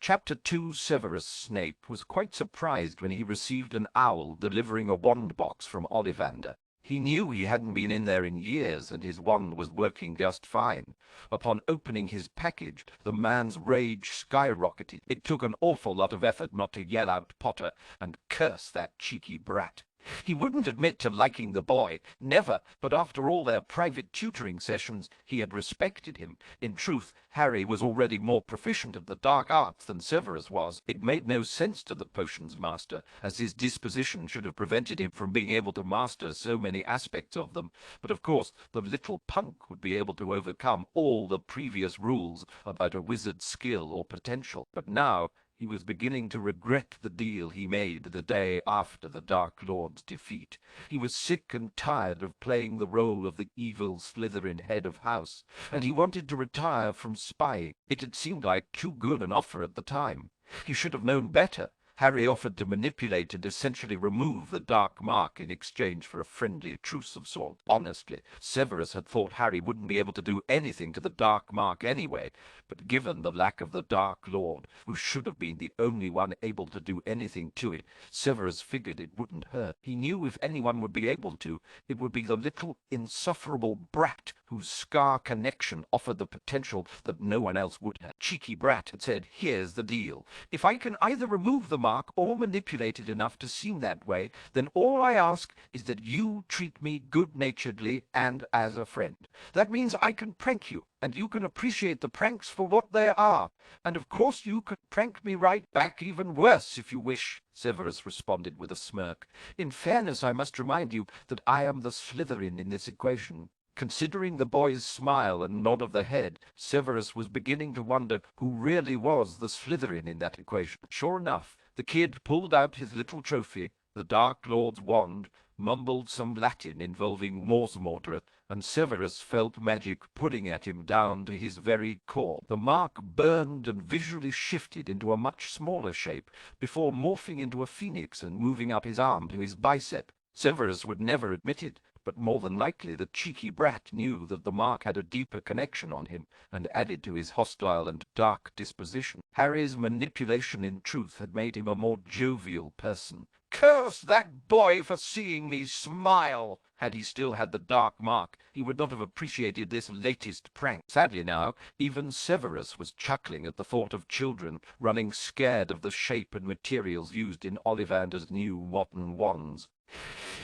Chapter 2. Severus Snape was quite surprised when he received an owl delivering a wand box from Ollivander. He knew he hadn't been in there in years, and his wand was working just fine. Upon opening his package, the man's rage skyrocketed. It took an awful lot of effort not to yell out Potter and curse that cheeky brat. He wouldn't admit to liking the boy, never, but after all their private tutoring sessions, he had respected him. In truth, Harry was already more proficient at the dark arts than Severus was. It made no sense to the potions master, as his disposition should have prevented him from being able to master so many aspects of them. But of course, the little punk would be able to overcome all the previous rules about a wizard's skill or potential. But now he was beginning to regret the deal he made the day after the Dark Lord's defeat. He was sick and tired of playing the role of the evil Slytherin head of house, and he wanted to retire from spying. It had seemed like too good an offer at the time. He should have known better. Harry offered to manipulate and essentially remove the dark mark in exchange for a friendly truce of sorts. Honestly, Severus had thought Harry wouldn't be able to do anything to the dark mark anyway, but given the lack of the Dark Lord, who should have been the only one able to do anything to it, Severus figured it wouldn't hurt. He knew if anyone would be able to, it would be the little insufferable brat whose scar connection offered the potential that no one else would have. Cheeky brat had said, "Here's the deal. If I can either remove the mark or manipulate it enough to seem that way, then all I ask is that you treat me good-naturedly and as a friend. That means I can prank you, and you can appreciate the pranks for what they are. And of course you can prank me right back even worse if you wish." Severus responded with a smirk. "In fairness, I must remind you that I am the Slytherin in this equation." Considering the boy's smile and nod of the head, Severus was beginning to wonder who really was the Slytherin in that equation. Sure enough, the kid pulled out his little trophy, the Dark Lord's wand, mumbled some Latin involving Morse mortar, and Severus felt magic pulling at him down to his very core. The mark burned and visually shifted into a much smaller shape, before morphing into a phoenix and moving up his arm to his bicep. Severus would never admit it, but more than likely the cheeky brat knew that the mark had a deeper connection on him, and added to his hostile and dark disposition. Harry's manipulation, in truth, had made him a more jovial person. Curse that boy for seeing me smile! Had he still had the dark mark, he would not have appreciated this latest prank. Sadly now, even Severus was chuckling at the thought of children running scared of the shape and materials used in Ollivander's new modern wands.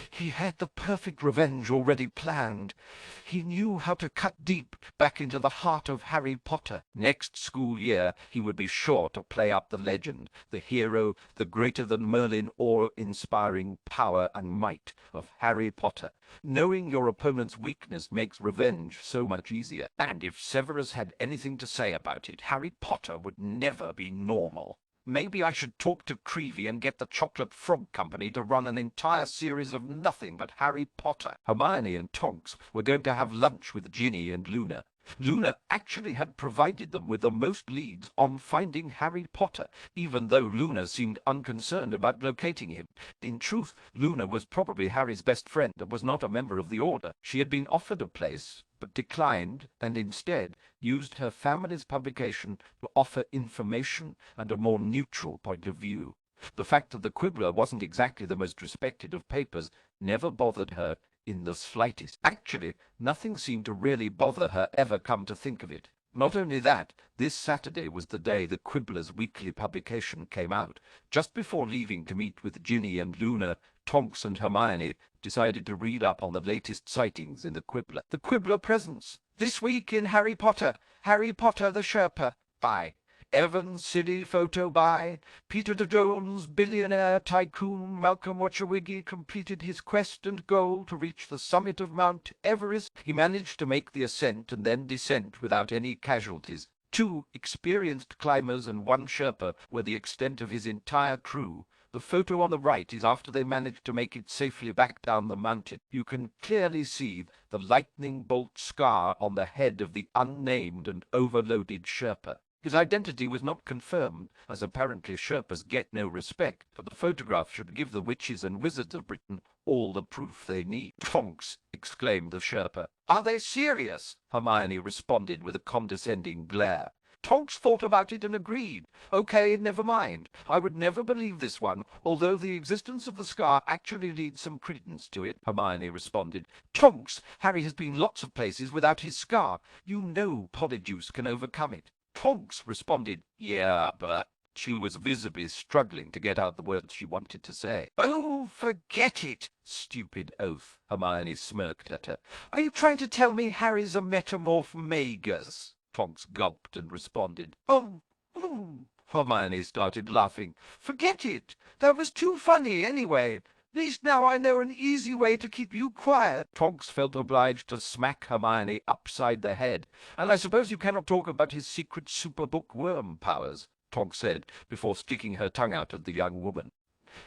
He had the perfect revenge already planned. He knew how to cut deep back into the heart of Harry Potter. Next school year he would be sure to play up the legend, the hero, the greater-than-Merlin awe-inspiring power and might of Harry Potter. Knowing your opponent's weakness makes revenge so much easier. And if Severus had anything to say about it, Harry Potter would never be normal. Maybe I should talk to Creevy and get the Chocolate Frog Company to run an entire series of nothing but Harry Potter. Hermione and Tonks were going to have lunch with Ginny and Luna. Luna actually had provided them with the most leads on finding Harry Potter, even though Luna seemed unconcerned about locating him. In truth, Luna was probably Harry's best friend and was not a member of the Order. She had been offered a place, but declined, and instead used her family's publication to offer information and a more neutral point of view. The fact that the Quibbler wasn't exactly the most respected of papers never bothered her in the slightest. Actually, nothing seemed to really bother her, ever come to think of it. Not only that, this Saturday was the day the Quibbler's weekly publication came out. Just before leaving to meet with Ginny and Luna, Tonks and Hermione decided to read up on the latest sightings in the Quibbler. The Quibbler Presents. This week in Harry Potter. Harry Potter the Sherpa. By Evan Silly Photo by Peter Jones, billionaire tycoon Malcolm Watchawiggy completed his quest and goal to reach the summit of Mount Everest. He managed to make the ascent and then descent without any casualties. 2 experienced climbers and 1 Sherpa were the extent of his entire crew. The photo on the right is after they managed to make it safely back down the mountain. You can clearly see the lightning bolt scar on the head of the unnamed and overloaded Sherpa. His identity was not confirmed, as apparently Sherpas get no respect, but the photograph should give the witches and wizards of Britain all the proof they need. "Tonks!" exclaimed the Sherpa. "Are they serious?" Hermione responded with a condescending glare. Tonks thought about it and agreed. Okay, never mind. I would never believe this one, although the existence of the scar actually needs some credence to it, Hermione responded. Tonks, Harry has been lots of places without his scar. You know Polyjuice can overcome it. Tonks responded, yeah, but... She was visibly struggling to get out the words she wanted to say. Oh, forget it, stupid oaf, Hermione smirked at her. Are you trying to tell me Harry's a metamorph magus? Tonks gulped and responded. Oh, Hermione started laughing. Forget it. That was too funny anyway. At least now I know an easy way to keep you quiet. Tonks felt obliged to smack Hermione upside the head. And I suppose you cannot talk about his secret superbook worm powers, Tonks said, before sticking her tongue out at the young woman.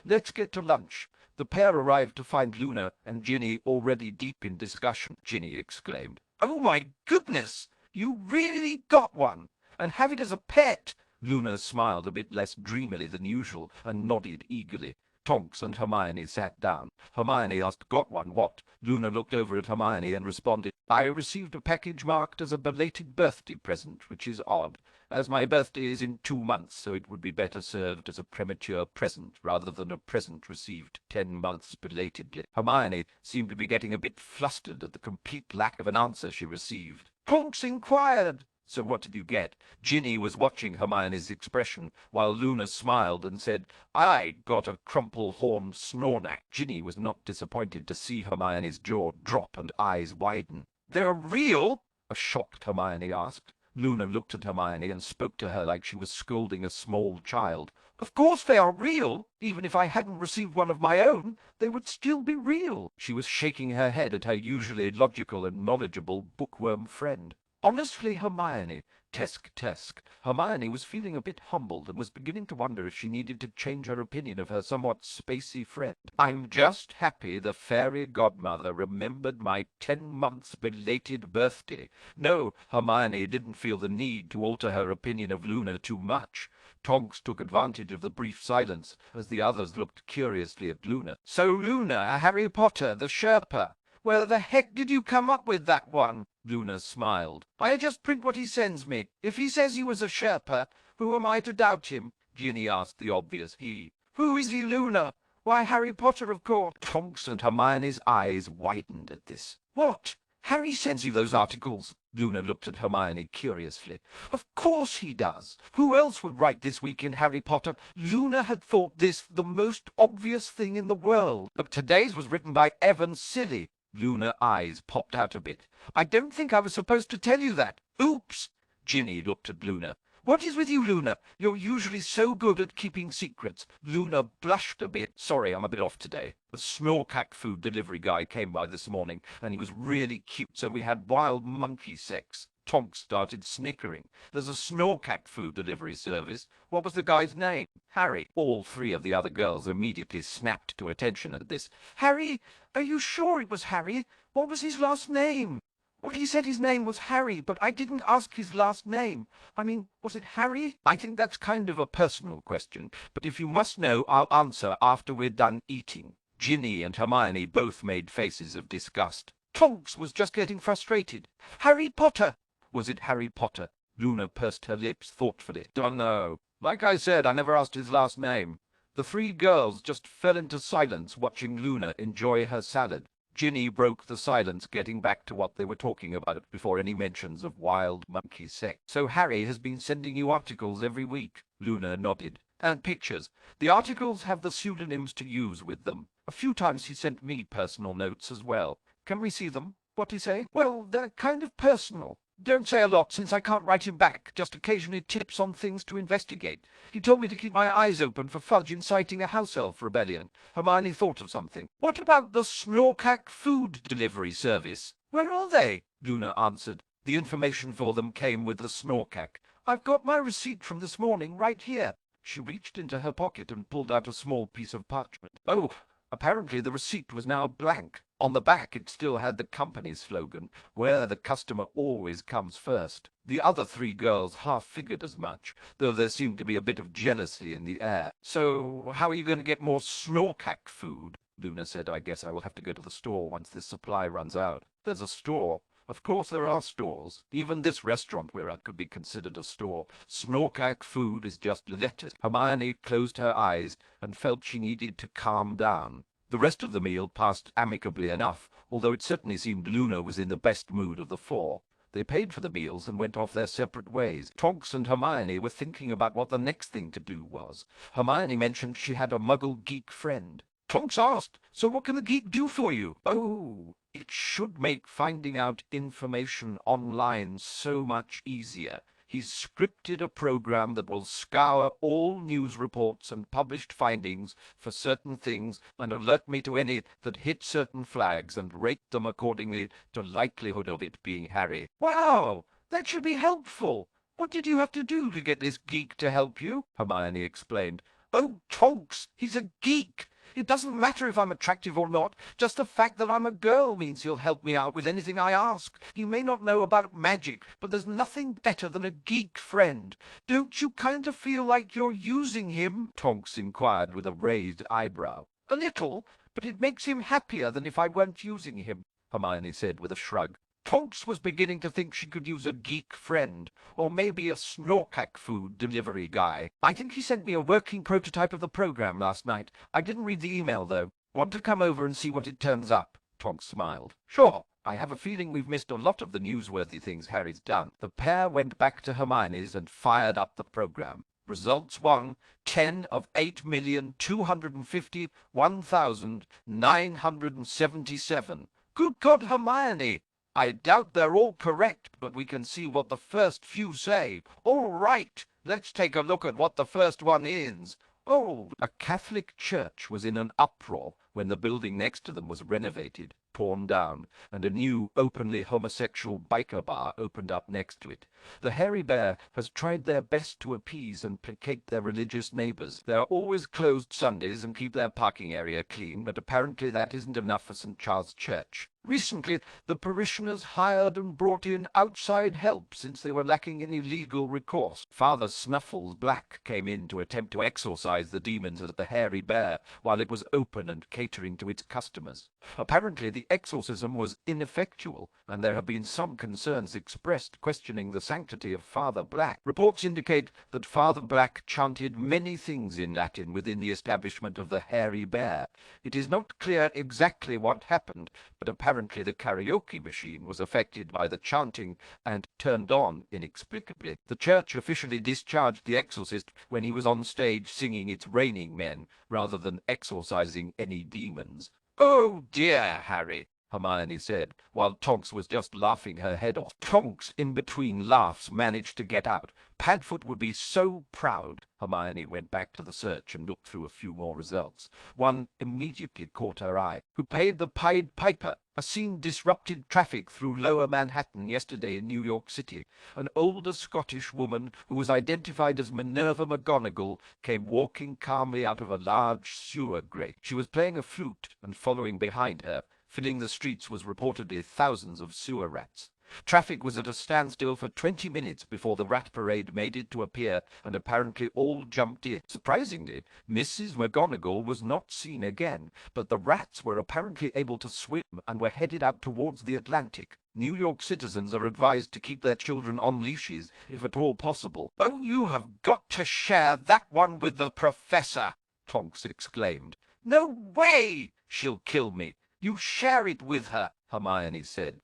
Let's get to lunch. The pair arrived to find Luna and Ginny already deep in discussion. Ginny exclaimed, Oh my goodness! You really got one! And have it as a pet! Luna smiled a bit less dreamily than usual and nodded eagerly. Tonks and Hermione sat down. Hermione asked, Got one what? Luna looked over at Hermione and responded, I received a package marked as a belated birthday present, which is odd, as my birthday is in 2 months, so it would be better served as a premature present rather than a present received 10 months belatedly. Hermione seemed to be getting a bit flustered at the complete lack of an answer she received. Tonks inquired, So what did you get? Ginny was watching Hermione's expression, while Luna smiled and said, I got a crumple-horned Snorlax. Ginny was not disappointed to see Hermione's jaw drop and eyes widen. They're real? A shocked Hermione asked. Luna looked at Hermione and spoke to her like she was scolding a small child. Of course they are real. Even if I hadn't received one of my own, they would still be real. She was shaking her head at her usually logical and knowledgeable bookworm friend. Honestly, Hermione, Tesk. Hermione was feeling a bit humbled and was beginning to wonder if she needed to change her opinion of her somewhat spacey friend. I'm just happy the fairy godmother remembered my 10 months belated birthday. No, Hermione didn't feel the need to alter her opinion of Luna too much. Tonks took advantage of the brief silence as the others looked curiously at Luna. So Luna, Harry Potter, the Sherpa. Where the heck did you come up with that one? Luna smiled. I just print what he sends me. If he says he was a Sherpa, who am I to doubt him? Ginny asked the obvious he. Who is he, Luna? Why, Harry Potter, of course. Tonks and Hermione's eyes widened at this. What? Harry sends you those articles? Luna looked at Hermione curiously. Of course he does. Who else would write this week in Harry Potter? Luna had thought this the most obvious thing in the world. But today's was written by Evan Silly. Luna's eyes popped out a bit. I don't think I was supposed to tell you that. Oops! Ginny looked at Luna. What is with you, Luna? You're usually so good at keeping secrets. Luna blushed a bit. Sorry, I'm a bit off today. The Snorlax food delivery guy came by this morning, and he was really cute, so we had wild monkey sex. Tonks started snickering. There's a Snorlax food delivery service. What was the guy's name? Harry. All 3 of the other girls immediately snapped to attention at this. Harry? Are you sure it was Harry? What was his last name? Well, he said his name was Harry, but I didn't ask his last name. I mean, was it Harry? I think that's kind of a personal question, but if you must know, I'll answer after we're done eating. Ginny and Hermione both made faces of disgust. Tonks was just getting frustrated. Harry Potter! Was it Harry Potter? Luna pursed her lips thoughtfully. Dunno. Like I said, I never asked his last name. The 3 girls just fell into silence watching Luna enjoy her salad. Ginny broke the silence, getting back to what they were talking about before any mentions of wild monkey sex. So Harry has been sending you articles every week? Luna nodded. And pictures. The articles have the pseudonyms to use with them. A few times he sent me personal notes as well. Can we see them? What'd he say? Well, they're kind of personal. Don't say a lot, since I can't write him back, just occasionally tips on things to investigate. He told me to keep my eyes open for Fudge inciting a house elf rebellion. Hermione thought of something. What about the Snorlax food delivery service? Where are they? Luna answered. The information for them came with the Snorlax. I've got my receipt from this morning right here. She reached into her pocket and pulled out a small piece of parchment. Oh, apparently the receipt was now blank. On the back it still had the company's slogan, where the customer always comes first. The other 3 girls half figured as much, though there seemed to be a bit of jealousy in the air. So, how are you going to get more Snorlax food? Luna said, I guess I will have to go to the store once this supply runs out. There's a store? Of course there are stores. Even this restaurant where I could be considered a store. Snorkack food is just lettuce. Hermione closed her eyes and felt she needed to calm down. The rest of the meal passed amicably enough, although it certainly seemed Luna was in the best mood of the four. They paid for the meals and went off their separate ways. Tonks and Hermione were thinking about what the next thing to do was. Hermione mentioned she had a muggle geek friend. Tonks asked, "So what can the geek do for you?" "Oh, it should make finding out information online so much easier. He's scripted a program that will scour all news reports and published findings for certain things and alert me to any that hit certain flags and rate them accordingly to likelihood of it being Harry." "Wow, that should be helpful. What did you have to do to get this geek to help you?" Hermione explained. "Oh, Tonks, he's a geek. It doesn't matter if I'm attractive or not. Just the fact that I'm a girl means he'll help me out with anything I ask. He may not know about magic, but there's nothing better than a geek friend. Don't you kind of feel like you're using him?" Tonks inquired with a raised eyebrow. "A little, but it makes him happier than if I weren't using him," Hermione said with a shrug. Tonks was beginning to think she could use a geek friend, or maybe a Snorkack food delivery guy. "I think he sent me a working prototype of the program last night. I didn't read the email, though. Want to come over and see what it turns up?" Tonks smiled. "Sure. I have a feeling we've missed a lot of the newsworthy things Harry's done." The pair went back to Hermione's and fired up the program. Results 1, 10 of 8,251,977. Good God, Hermione! I doubt they're all correct, but we can see what the first few say. All right, let's take a look at what the first one is. Oh, a Catholic church was in an uproar when the building next to them was renovated, torn down, and a new openly homosexual biker bar opened up next to it. The Hairy Bear has tried their best to appease and placate their religious neighbors. They are always closed Sundays and keep their parking area clean, but apparently that isn't enough for St. Charles Church. Recently, the parishioners hired and brought in outside help since they were lacking any legal recourse. Father Snuffles Black came in to attempt to exorcise the demons at the Hairy Bear while it was open and catering to its customers. Apparently, the exorcism was ineffectual, and there have been some concerns expressed questioning the sanctity of Father Black. Reports indicate that Father Black chanted many things in Latin within the establishment of the Hairy Bear. It is not clear exactly what happened, but apparently the karaoke machine was affected by the chanting and turned on inexplicably. The church officially discharged the exorcist when he was on stage singing It's Raining Men, rather than exorcising any demons. "Oh dear, Harry," Hermione said, while Tonks was just laughing her head off. Tonks, in between laughs, managed to get out. "Padfoot would be so proud." Hermione went back to the search and looked through a few more results. One immediately caught her eye. "Who paid the Pied Piper? A scene disrupted traffic through Lower Manhattan yesterday in New York City. An older Scottish woman who was identified as Minerva McGonagall came walking calmly out of a large sewer grate. She was playing a flute, and following behind her, filling the streets, was reportedly thousands of sewer rats. Traffic was at a standstill for 20 minutes before the rat parade made it to appear, and apparently all jumped in. Surprisingly, Mrs. McGonagall was not seen again, but the rats were apparently able to swim and were headed out towards the Atlantic. New York citizens are advised to keep their children on leashes, if at all possible." "Oh, you have got to share that one with the professor," Tonks exclaimed. "No way! She'll kill me. You share it with her," Hermione said.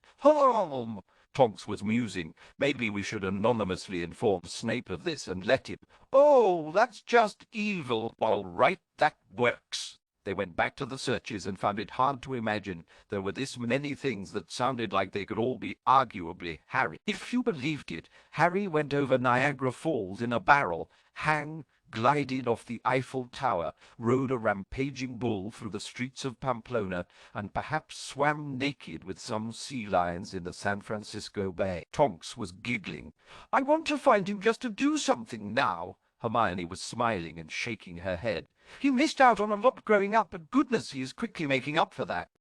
Tonks was musing. Maybe we should anonymously inform Snape of this and let him. "Oh, that's just evil." "All right, that works." They went back to the searches and found it hard to imagine there were this many things that sounded like they could all be arguably Harry. If you believed it, Harry went over Niagara Falls in a barrel, glided off the Eiffel Tower, rode a rampaging bull through the streets of Pamplona, and perhaps swam naked with some sea lions in the San Francisco Bay. Tonks was giggling. "I want to find him just to do something now." Hermione was smiling and shaking her head. "He missed out on a lot growing up, but goodness, he is quickly making up for that."